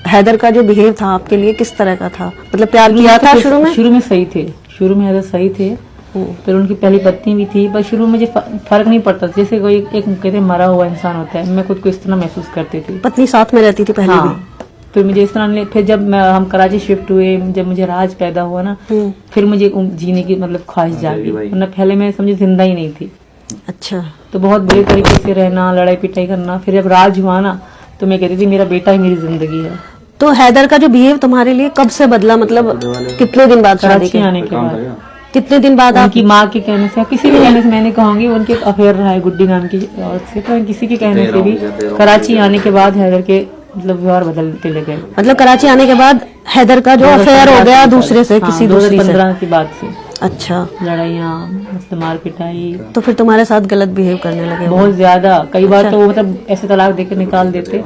हैदर का जो बिहेव था आपके लिए किस तरह का था? मतलब प्यार किया था शुरू में? शुरू में सही थे, शुरू में हैदर सही थे। फिर उनकी पहली पत्नी भी थी, पर शुरू में मुझे फर्क नहीं पड़ता, जैसे कोई एक कहते मरा हुआ इंसान होता है, मैं खुद को इस तरह महसूस करती थी। पत्नी साथ में रहती थी पहले हाँ, भी? फिर मुझे इस तरह नहीं, फिर जब हम कराची शिफ्ट हुए, जब मुझे राज पैदा हुआ ना, फिर मुझे जीने की मतलब ख्वाहिश जागी, वरना पहले मैं समझे जिंदा ही नहीं थी। अच्छा। तो बहुत बुरे तरीके से रहना, लड़ाई पिटाई करना। फिर जब राज हुआ ना, तो मैं कहती थी मेरा बेटा ही मेरी जिंदगी है। तो हैदर का जो बिहेव तुम्हारे लिए कब से बदला? मतलब कितने दिन बाद शादी कराची के? आने के बाद, कितने दिन बाद आप? उनकी माँ के कहने से, किसी के कहने से मैं नहीं कहूंगी, उनके अफेयर रहा है गुड्डी नाम की औरत से, तो किसी के कहने से भी कराची आने के बाद हैदर के मतलब व्यवहार बदलते लगे। मतलब कराची आने के बाद हैदर का जो अफेयर हो गया दूसरे से, किसी दूसरी से? 2015 की बात से। अच्छा। लड़ाइयाँ, मतलब मार पिटाई, तो फिर तुम्हारे साथ गलत बिहेव करने लगे वो? बहुत ज्यादा। कई बार तो वो मतलब ऐसे तलाक देकर निकाल देते।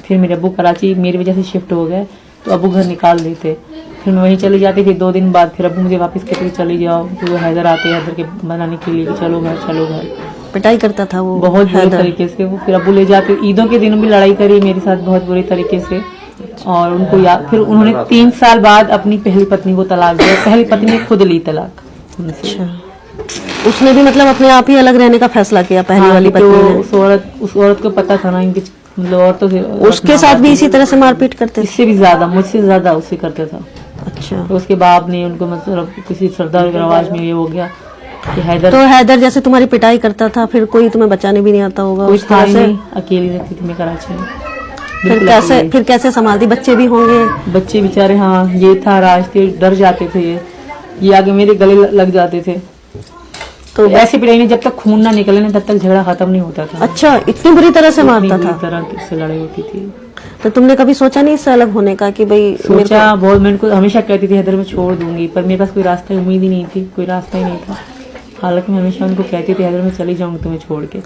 फिर मेरे अब्बू कराची मेरी वजह से शिफ्ट हो गए, तो अब्बू घर निकाल देते। फिर मैं वहीं चली जाती थी। 2 दिन बाद फिर अब्बू मुझे वापस कहते चली जाओ, तो हैदर आते, हैदर के बनाने के लिए कि चलो घर चलो घर। पिटाई करता था वो बहुत बुरे तरीके से वो। फिर अब्बू ले जाते, ईदों के दिनों भी लड़ाई करी मेरे साथ बहुत बुरे तरीके से। और उनको याद, फिर उन्होंने 3 साल बाद अपनी पहली पत्नी को तलाक दिया। पहली पत्नी ने खुद ली तलाक उनसे। अच्छा। उसने भी मतलब अपने आप ही अलग रहने का फैसला किया पहली वाली पत्नी ने? उस औरत को पता था ना इनकी मतलब औरतों से, उसके साथ भी इसी तरह से मारपीट करते? इससे भी ज्यादा, मुझसे ज्यादा उससे करता था। अच्छा। तो उसके बाप ने उनको मतलब किसी सरदार के रवाज में ये हो गया कि हैदर। तो हैदर जैसे तुम्हारी पिटाई करता था, फिर कोई तुम्हें बचाने भी नहीं आता होगा कोई उस था तरह ही से? नहीं, अकेली रहती थी मैं कराची में। फिर कैसे संभालती? बच्चे भी होंगे? बच्चे बेचारे, हाँ ये था राज थे, डर जाते थे, ये आगे मेरे गले लग जाते थे। तो ऐसे पिटाई में जब तक खून ना निकले ना, तब तक झगड़ा खत्म नहीं होता था। अच्छा, इतनी बुरी तरह से मारता था? तरह से लड़ाई होती थी। तो तुमने कभी सोचा नहीं इससे अलग होने का कि भाई? सोचा बहुत, मैं उनको हमेशा कहती थी हैदर मैं छोड़ दूंगी, पर मेरे पास कोई रास्ता, उम्मीद ही नहीं थी, कोई रास्ता ही नहीं था। हालांकि मैं हमेशा उनको कहती थी हैदर मैं चली जाऊंगी तुम्हें छोड़ के,